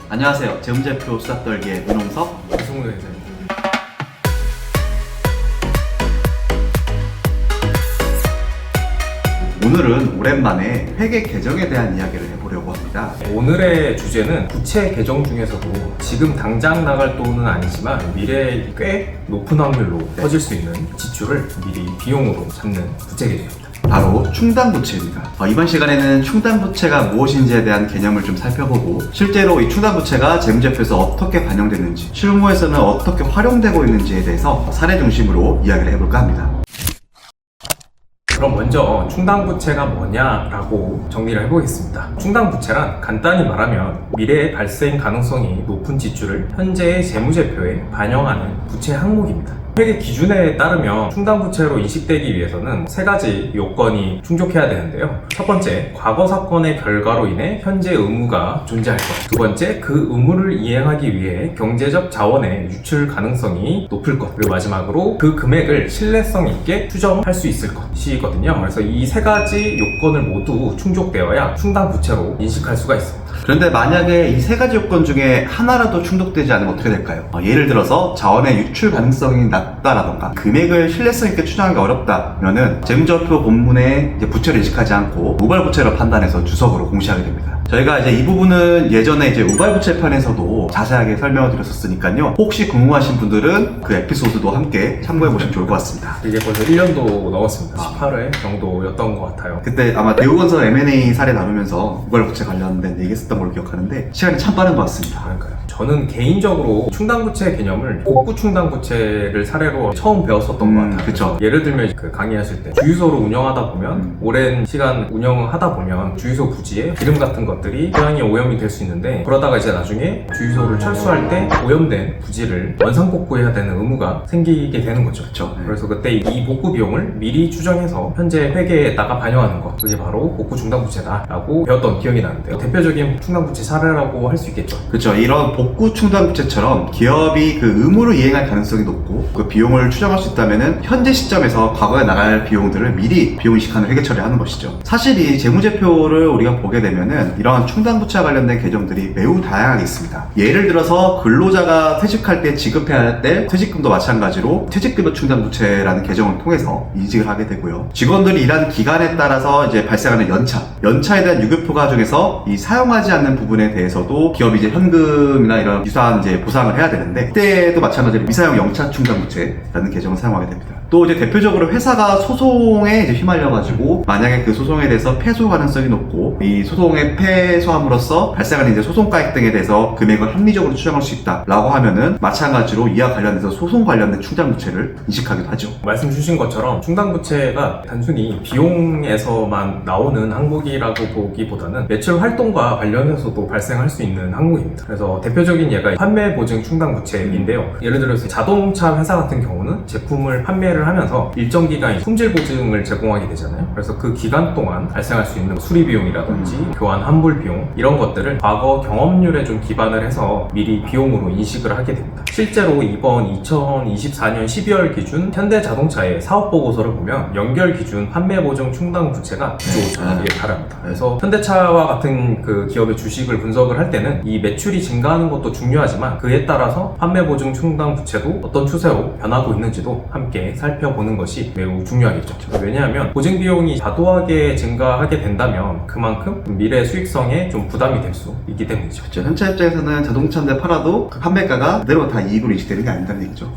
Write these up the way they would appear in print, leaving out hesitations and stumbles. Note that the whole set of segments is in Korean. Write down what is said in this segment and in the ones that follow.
안녕하세요. 재무제표 수다떨기의 문홍석, 이승우 회장입니다. 오늘은 오랜만에 회계 개정에 대한 이야기를 해보려고 합니다. 오늘의 주제는 부채 개정 중에서도 지금 당장 나갈 돈은 아니지만 미래에 꽤 높은 확률로 커질 수 있는 지출을 미리 비용으로 잡는 부채 개정입니다. 바로 충당부채입니다. 이번 시간에는 충당부채가 무엇인지에 대한 개념을 좀 살펴보고 실제로 이 충당부채가 재무제표에서 어떻게 반영됐는지, 실무에서는 어떻게 활용되고 있는지에 대해서 사례 중심으로 이야기를 해볼까 합니다. 그럼 먼저 충당부채가 뭐냐라고 정리를 해보겠습니다. 충당부채란 간단히 말하면 미래에 발생 가능성이 높은 지출을 현재의 재무제표에 반영하는 부채 항목입니다. 회계 기준에 따르면 충당부채로 인식되기 위해서는 세 가지 요건이 충족해야 되는데요. 첫 번째, 과거 사건의 결과로 인해 현재 의무가 존재할 것. 두 번째, 그 의무를 이행하기 위해 경제적 자원의 유출 가능성이 높을 것. 그리고 마지막으로 그 금액을 신뢰성 있게 추정할 수 있을 것이거든요. 그래서 이 세 가지 요건을 모두 충족되어야 충당부채로 인식할 수가 있습니다. 그런데 만약에 이 세 가지 요건 중에 하나라도 충족되지 않으면 어떻게 될까요? 예를 들어서 자원의 유출 가능성이 낮다라던가 금액을 신뢰성 있게 추정하기 어렵다면은 재무제표 본문에 이제 부채를 인식하지 않고 우발부채로 판단해서 주석으로 공시하게 됩니다. 저희가 이제 이 부분은 예전에 이제 우발부채 편에서도 자세하게 설명을 드렸었으니까요. 혹시 궁금하신 분들은 그 에피소드도 함께 참고해 보시면 좋을 것 같습니다. 이게 벌써 1년도 넘었습니다. 18회 정도였던 것 같아요. 그때 아마 대우건설 M&A 사례 나누면서 우발부채 관련된 얘기했었던 걸로 기억하는데 시간이 참 빠른 것 같습니다. 그러니까요. 저는 개인적으로 충당부채 개념을 복구 충당부채를 사례로 처음 배웠었던 것 같아요. 그쵸. 예를 들면 그 강의하실 때 주유소를 운영하다 보면 오랜 시간 운영하다 보면 주유소 부지에 기름 같은 것들이 고양이 오염이 될 수 있는데 그러다가 이제 나중에 주유소를 철수할 때 오염된 부지를 원상 복구해야 되는 의무가 생기게 되는 거죠. 그쵸. 그래서 그때 이 복구 비용을 미리 추정해서 현재 회계에다가 반영하는 것, 그게 바로 복구 충당부채다라고 배웠던 기억이 나는데요. 대표적인 충당부채 사례라고 할 수 있겠죠. 그렇죠. 이런 복구 충당부채처럼 기업이 그 의무를 이행할 가능성이 높고 그 비용을 추정할 수 있다면은 현재 시점에서 과거에 나갈 비용들을 미리 비용 인식하는 회계 처리하는 것이죠. 사실 이 재무제표를 우리가 보게 되면은 이러한 충당부채와 관련된 개정들이 매우 다양하게 있습니다. 예를 들어서 근로자가 퇴직할 때 지급해야 될 퇴직금도 마찬가지로 퇴직급여 충당부채라는 개정을 통해서 인식을 하게 되고요. 직원들이 일하는 기간에 따라서 이제 발생하는 연차에 대한 유급휴가 중에서 이 사용하지 않는 부분에 대해서도 기업이 이제 현금이나 이런 유사한 이제 보상을 해야 되는데 그때도 마찬가지로 미사용 영차 충당부채라는 개정을 사용하게 됩니다. 또 이제 대표적으로 회사가 소송에 이제 휘말려가지고 만약에 그 소송에 대해서 패소 가능성이 높고 이 소송에 패소함으로써 발생하는 이제 소송가액 등에 대해서 금액을 합리적으로 추정할 수 있다라고 하면은 마찬가지로 이와 관련해서 소송 관련된 충당부채를 인식하기도 하죠. 말씀 주신 것처럼 충당부채가 단순히 비용에서만 나오는 항목이라고 보기보다는 매출 활동과 관련해서도 발생할 수 있는 항목입니다. 그래서 대표적인 예가 판매 보증 충당부채인데요. 예를 들어서 자동차 회사 같은 경우는 제품을 판매를 하면서 일정 기간 품질 보증을 제공하게 되잖아요. 그래서 그 기간 동안 발생할 수 있는 수리 비용이라든지 교환 환불 비용 이런 것들을 과거 경험률에 좀 기반을 해서 미리 비용으로 인식을 하게 됩니다. 실제로 이번 2024년 12월 기준 현대자동차의 사업보고서를 보면 연결 기준 판매 보증 충당 부채가 9조 5천억에 달합니다. 그래서 현대차와 같은 그 기업의 주식을 분석을 할 때는 이 매출이 증가하는 것도 중요하지만 그에 따라서 판매 보증 충당 부채도 어떤 추세로 변하고 있는지도 함께 살펴보는 것이 매우 중요하겠죠. 왜냐하면 보증 비용이 과도하게 증가하게 된다면 그만큼 미래 수익성에 좀 부담이 될 수 있기 때문이죠. 그렇죠. 현차 입장에서는 자동차 한 대 팔아도 그 판매가가 그대로 다 이익으로 인식되는 게 아니다는 얘기죠.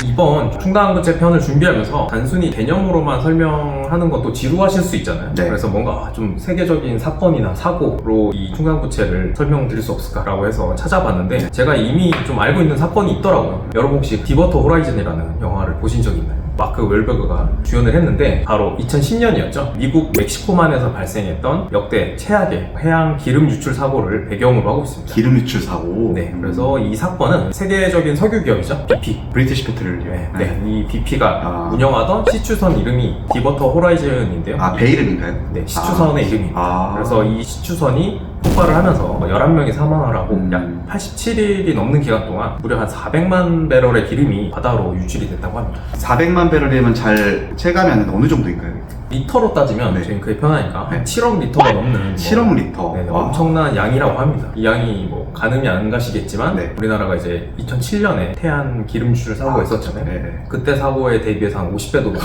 이번 충당부채 편을 준비하면서 단순히 개념으로만 설명하는 것도 지루하실 수 있잖아요. 네. 그래서 뭔가 좀 세계적인 사건이나 사고로 이 충당부채를 설명드릴 수 없을까라고 해서 찾아봤는데 제가 이미 좀 알고 있는 사건이 있더라고요. 여러분 혹시 디버터 호라이즌이라는 영화를 보신 적 있나요? 마크 웰버그가 주연을 했는데 바로 2010년이었죠. 미국 멕시코만에서 발생했던 역대 최악의 해양 기름 유출 사고를 배경으로 하고 있습니다. 기름 유출 사고. 네, 그래서 이 사건은 세계적인 석유 기업이죠. BP. 브리티시 페트롤리움. 네, 이 BP가 운영하던 시추선 이름이 디버터 호라이즌인데요. 배 이름인가요? 네, 시추선의 이름입니다. 그래서 이 시추선이 폭발을 하면서 11명이 사망을 하고 약 87일이 넘는 기간 동안 무려 한 400만 배럴의 기름이 바다로 유출이 됐다고 합니다. 400만 배럴이면 잘 체감이 어느 정도인가요? 리터로 따지면 네. 저희 그게 편하니까 네. 한 7억 리터가 넘는 7억 리터. 네, 와. 엄청난 양이라고 합니다. 이 양이 뭐 가늠이 안 가시겠지만 네. 우리나라가 이제 2007년에 태안 기름추출 사고가 있었잖아요. 네. 그때 사고에 대비해서 한 50배도 넘는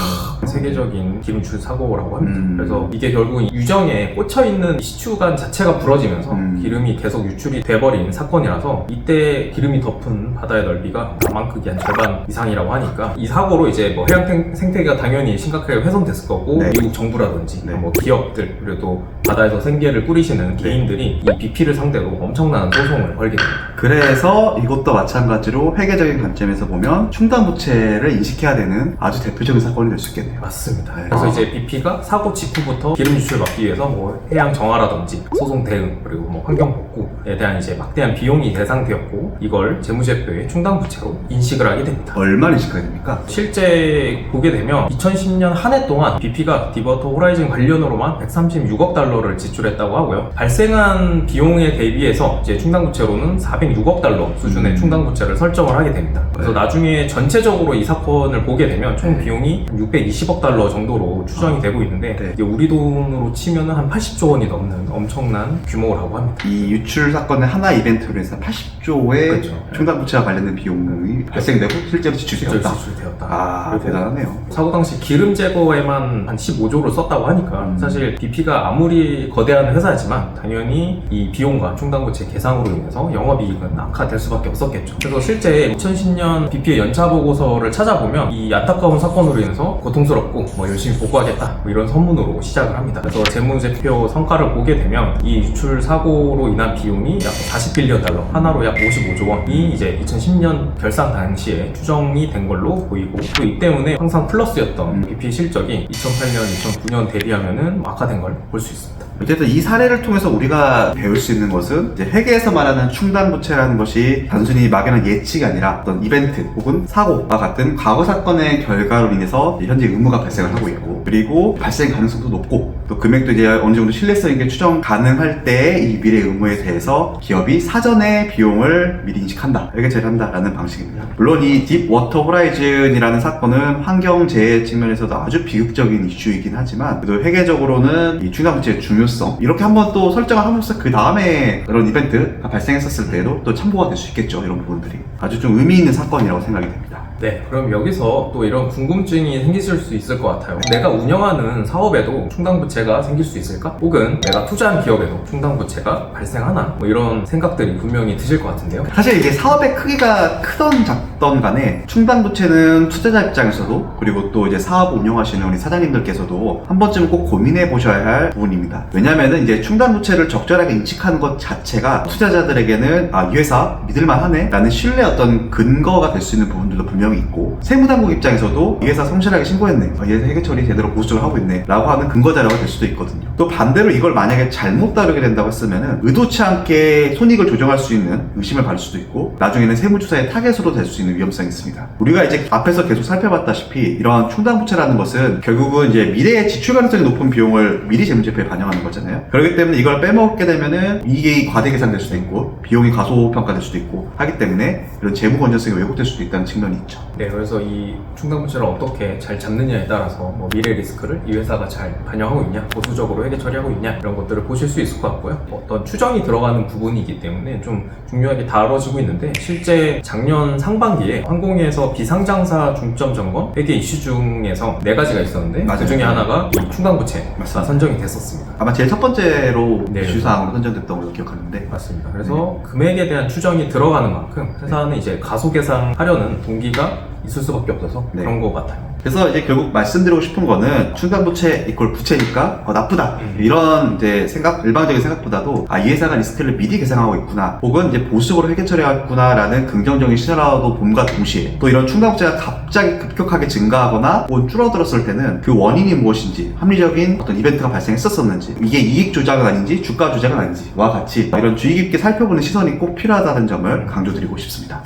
세계적인 기름추출 사고라고 합니다. 그래서 이게 결국은 유정에 꽂혀있는 시추관 자체가 부러지면서 기름이 계속 유출이 돼버린 사건이라서 이때 기름이 덮은 바다의 넓이가 남한 크기 한 절반 이상이라고 하니까 이 사고로 이제 뭐 해양 생태계가 당연히 심각하게 훼손됐을 거고 네. 미국 정부라든지 네. 뭐 기업들 그리고 또 바다에서 생계를 꾸리시는 개인들이 이 BP를 상대로 엄청난 소송을 걸게 됩니다. 그래서 이것도 마찬가지로 회계적인 관점에서 보면 충당부채를 인식해야 되는 아주 대표적인 사건이 될 수 있겠네요. 맞습니다. 네. 그래서 이제 BP가 사고 직후부터 기름 유출 막기 위해서 뭐 해양 정화라든지 소송 대응 그리고 뭐 환경 복구에 대한 이제 막대한 비용이 예상되었고 이걸 재무제표의 충당부채로 인식을 하게 됩니다. 얼마나 인식하게 됩니까? 실제 보게 되면 2010년 한 해 동안 BP가 디버터 호라이즌 관련으로만 136억 달러를 지출했다고 하고요. 발생한 비용에 대비해서 이제 충당부채로는 406억 달러 수준의 충당부채를 설정을 하게 됩니다. 그래서 네. 나중에 전체적으로 이 사건을 보게 되면 총 비용이 620억 달러 정도로 추정이 되고 있는데 네. 이게 우리 돈으로 치면은 한 80조 원이 넘는 엄청난 규모라고 합니다. 이 유출 사건의 하나 이벤트로 해서 80조의 그렇죠. 충당부채와 관련된 비용이 발생되고 실제로 지출되었다. 지출되었다. 아, 그리고 대단하네요. 사고 당시 기름 제거에만 한 15조를 썼다고 하니까 사실 BP가 아무리 거대한 회사지만 당연히 이 비용과 충당부채 계상으로 인해서 영업이익은 악화될 수밖에 없었겠죠. 그래서 실제 2010년 BP의 연차 보고서를 찾아보면 이 안타까운 사건으로 인해서 고통스럽고 뭐 열심히 복구하겠다 뭐 이런 선문으로 시작을 합니다. 그래서 재무제표 성과를 보게 되면 이 유출 사고로 인한 비용이 약 40빌리언 달러, 하나로 약 55조 원이 이제 2010년 결산 당시에 추정이 된 걸로 보이고 또 이 때문에 항상 플러스였던 BP 실적이 2008년, 2009년 대비하면은 악화된 걸 볼 수 있습니다. 어쨌든 이 사례를 통해서 우리가 배울 수 있는 것은 이제 회계에서 말하는 충당부채라는 것이 단순히 막연한 예측이 아니라 어떤 이벤트 혹은 사고와 같은 과거 사건의 결과로 인해서 현재 의무가 발생을 하고 있고 그리고 발생 가능성도 높고 또 금액도 이제 어느 정도 신뢰성 있게 추정 가능할 때 이 미래 의무에 대해서 기업이 사전에 비용을 미리 인식한다, 회계처리를 한다라는 방식입니다. 물론 이 딥워터 호라이즌이라는 사건은 환경재해 측면에서도 아주 비극적인 이슈이긴 하지만 그래도 회계적으로는 이 충당부채의 중요성 이렇게 한번 또 설정을 하면서 그 다음에 그런 이벤트가 발생했었을 때에도 또 참고가 될 수 있겠죠. 이런 부분들이 아주 좀 의미 있는 사건이라고 생각이 됩니다. 네, 그럼 여기서 또 이런 궁금증이 생기실 수 있을 것 같아요. 내가 운영하는 사업에도 충당부채가 생길 수 있을까? 혹은 내가 투자한 기업에도 충당부채가 발생하나? 뭐 이런 생각들이 분명히 드실 것 같은데요. 사실 이게 사업의 크기가 크던 작던 간에 충당부채는 투자자 입장에서도 그리고 또 이제 사업 운영하시는 우리 사장님들께서도 한 번쯤 꼭 고민해 보셔야 할 부분입니다. 왜냐면은 이제 충당부채를 적절하게 인식하는 것 자체가 투자자들에게는 아, 이 회사 믿을만하네 라는 신뢰 어떤 근거가 될 수 있는 부분들도 분명히 있고 세무당국 입장에서도 이 회사 성실하게 신고했네, 이 회사 회계처리 제대로 보수적으로 하고 있네 라고 하는 근거 자료가 될 수도 있거든요. 또 반대로 이걸 만약에 잘못 다루게 된다고 했으면은 의도치 않게 손익을 조정할 수 있는 의심을 받을 수도 있고 나중에는 세무조사의 타겟으로 될 수 있는 위험성이 있습니다. 우리가 이제 앞에서 계속 살펴봤다시피 이런 충당부채라는 것은 결국은 이제 미래의 지출 가능성이 높은 비용을 미리 재무제표에 반영하는 거잖아요. 그렇기 때문에 이걸 빼먹게 되면은 이익이 과대 계산될 수도 있고 비용이 과소평가될 수도 있고 하기 때문에 이런 재무 건전성이 왜곡될 수도 있다는 측면이 있죠. 네, 그래서 이 충당부채를 어떻게 잘 잡느냐에 따라서 뭐 미래 리스크를 이 회사가 잘 반영하고 있냐, 보수적으로 회계 처리하고 있냐 이런 것들을 보실 수 있을 것 같고요. 어떤 추정이 들어가는 부분이기 때문에 좀 중요하게 다뤄지고 있는데 실제 작년 상반기에 항공에서 비상장사 중점 점검 회계 이슈 중에서 4가지가 있었는데 맞아요. 그 중에 하나가 이 충당부채가 맞습니다. 선정이 됐었습니다. 아마 제일 첫 번째로 네. 이슈사항으로 선정됐던 걸로 기억하는데 맞습니다. 그래서 금액에 대한 추정이 들어가는 만큼 회사는 이제 가소계상하려는 동기가 있을 수밖에 없어서 네. 그런 것 같아요. 그래서 이제 결국 말씀드리고 싶은 거는 충당부채 이꼴 부채니까 나쁘다 이런 이제 생각, 일반적인 생각보다도 아, 이 회사가 리스크를 미리 계산하고 있구나 혹은 이제 보수적으로 회계 처리하겠구나라는 긍정적인 시나리오도 봄과 동시에 또 이런 충당부채가 갑자기 급격하게 증가하거나 혹은 줄어들었을 때는 그 원인이 무엇인지 합리적인 어떤 이벤트가 발생했었었는지 이게 이익 조작은 아닌지 주가 조작은 아닌지와 같이 이런 주의 깊게 살펴보는 시선이 꼭 필요하다는 점을 강조드리고 싶습니다.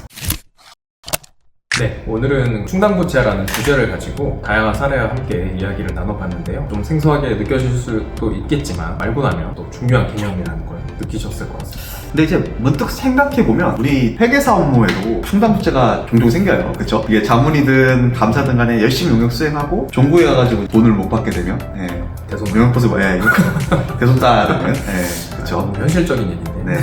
네, 오늘은 충당부채라는 주제를 가지고 다양한 사례와 함께 이야기를 나눠봤는데요. 좀 생소하게 느껴질 수도 있겠지만 알고 나면 또 중요한 개념이라는 걸 느끼셨을 것 같습니다. 근데 이제 문득 생각해보면 우리 회계사 업무에도 충당부채가 종종 생겨요. 그쵸? 이게 자문이든 감사든 간에 열심히 용역 수행하고 종부에 가가지고 돈을 못 받게 되면 대손 용역보수 대손 따르는 그쵸? 현실적인 얘기인데. 네.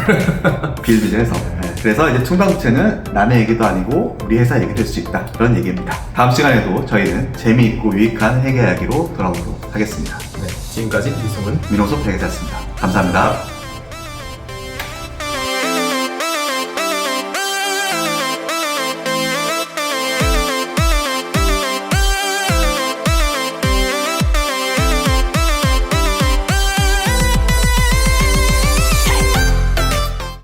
비일비재해서. 그래서 이제 충당부채는 남의 얘기도 아니고 우리 회사 얘기 될 수 있다. 그런 얘기입니다. 다음 시간에도 저희는 재미있고 유익한 회계 이야기로 돌아오도록 하겠습니다. 네, 지금까지 이승훈 민호섭 회계사였습니다. 감사합니다.